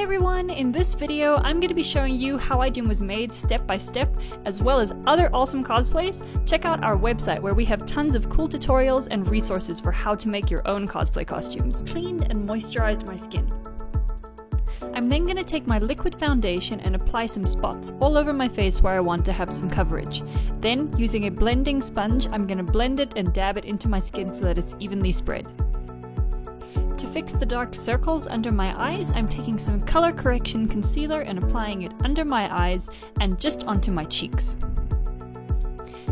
everyone! In this video, I'm going to be showing you how iDoom was made step by step, as well as other awesome cosplays. Check out our website where we have tons of cool tutorials and resources for how to make your own cosplay costumes. Cleaned and moisturized my skin. I'm then going to take my liquid foundation and apply some spots all over my face where I want to have some coverage. Then, using a blending sponge, I'm going to blend it and dab it into my skin so that it's evenly spread. To fix the dark circles under my eyes, I'm taking some color correction concealer and applying it under my eyes and just onto my cheeks.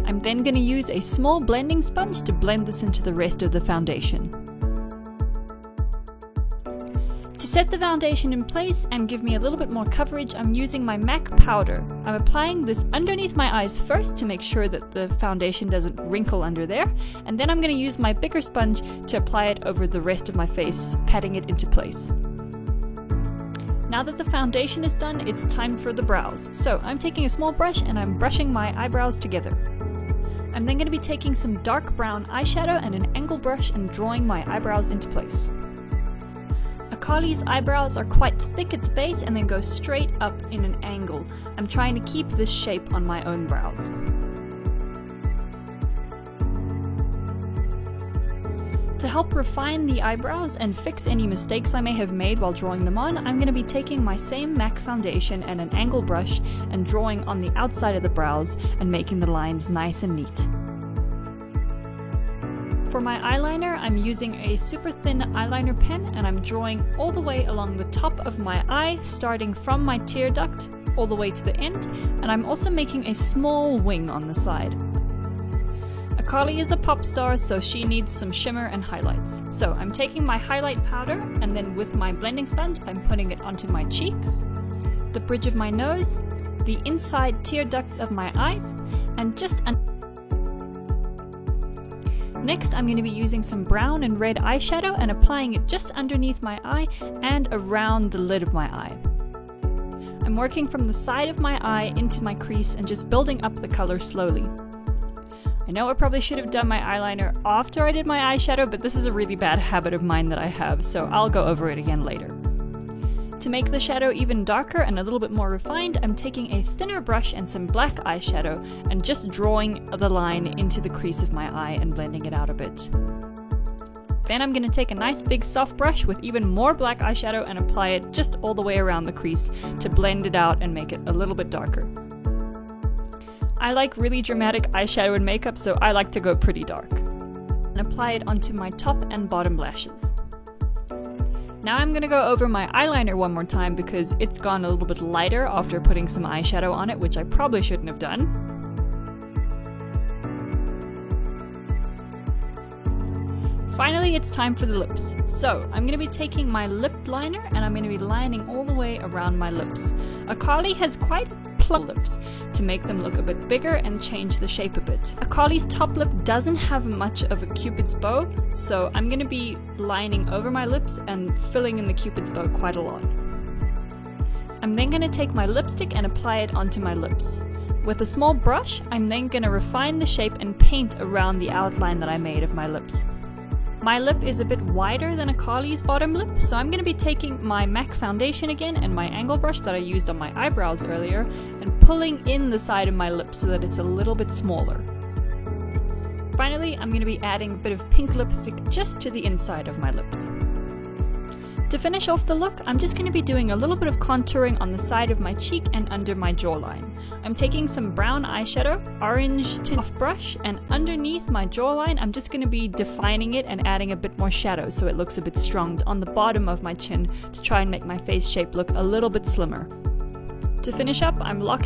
I'm then going to use a small blending sponge to blend this into the rest of the foundation. To set the foundation in place and give me a little bit more coverage, I'm using my MAC powder. I'm applying this underneath my eyes first to make sure that the foundation doesn't wrinkle under there, and then I'm going to use my bigger sponge to apply it over the rest of my face, patting it into place. Now that the foundation is done, it's time for the brows. So I'm taking a small brush and I'm brushing my eyebrows together. I'm then going to be taking some dark brown eyeshadow and an angle brush and drawing my eyebrows into place. Akali's eyebrows are quite thick at the base and then go straight up in an angle. I'm trying to keep this shape on my own brows. To help refine the eyebrows and fix any mistakes I may have made while drawing them on, I'm going to be taking my same MAC foundation and an angle brush and drawing on the outside of the brows and making the lines nice and neat. For my eyeliner, I'm using a super thin eyeliner pen and I'm drawing all the way along the top of my eye, starting from my tear duct all the way to the end, and I'm also making a small wing on the side. Akali is a pop star, so she needs some shimmer and highlights. So I'm taking my highlight powder and then with my blending sponge, I'm putting it onto my cheeks, the bridge of my nose, the inside tear ducts of my eyes, and just Next, I'm going to be using some brown and red eyeshadow and applying it just underneath my eye and around the lid of my eye. I'm working from the side of my eye into my crease and just building up the color slowly. I know I probably should have done my eyeliner after I did my eyeshadow, but this is a really bad habit of mine that I have, so I'll go over it again later. To make the shadow even darker and a little bit more refined, I'm taking a thinner brush and some black eyeshadow and just drawing the line into the crease of my eye and blending it out a bit. Then I'm going to take a nice big soft brush with even more black eyeshadow and apply it just all the way around the crease to blend it out and make it a little bit darker. I like really dramatic eyeshadow and makeup, so I like to go pretty dark. And apply it onto my top and bottom lashes. Now I'm going to go over my eyeliner one more time because it's gone a little bit lighter after putting some eyeshadow on it, which I probably shouldn't have done. Finally, it's time for the lips. So I'm going to be taking my lip liner and I'm going to be lining all the way around my lips. Akali has quite plump lips to make them look a bit bigger and change the shape a bit. Akali's top lip doesn't have much of a cupid's bow, so I'm going to be lining over my lips and filling in the cupid's bow quite a lot. I'm then going to take my lipstick and apply it onto my lips. With a small brush, I'm then going to refine the shape and paint around the outline that I made of my lips. My lip is a bit wider than Akali's bottom lip, so I'm going to be taking my MAC foundation again and my angle brush that I used on my eyebrows earlier and pulling in the side of my lip so that it's a little bit smaller. Finally, I'm going to be adding a bit of pink lipstick just to the inside of my lips. To finish off the look, I'm just going to be doing a little bit of contouring on the side of my cheek and under my jawline. I'm taking some brown eyeshadow, orange tint brush, and underneath my jawline, I'm just going to be defining it and adding a bit more shadow so it looks a bit strong on the bottom of my chin to try and make my face shape look a little bit slimmer. To finish up, I'm locking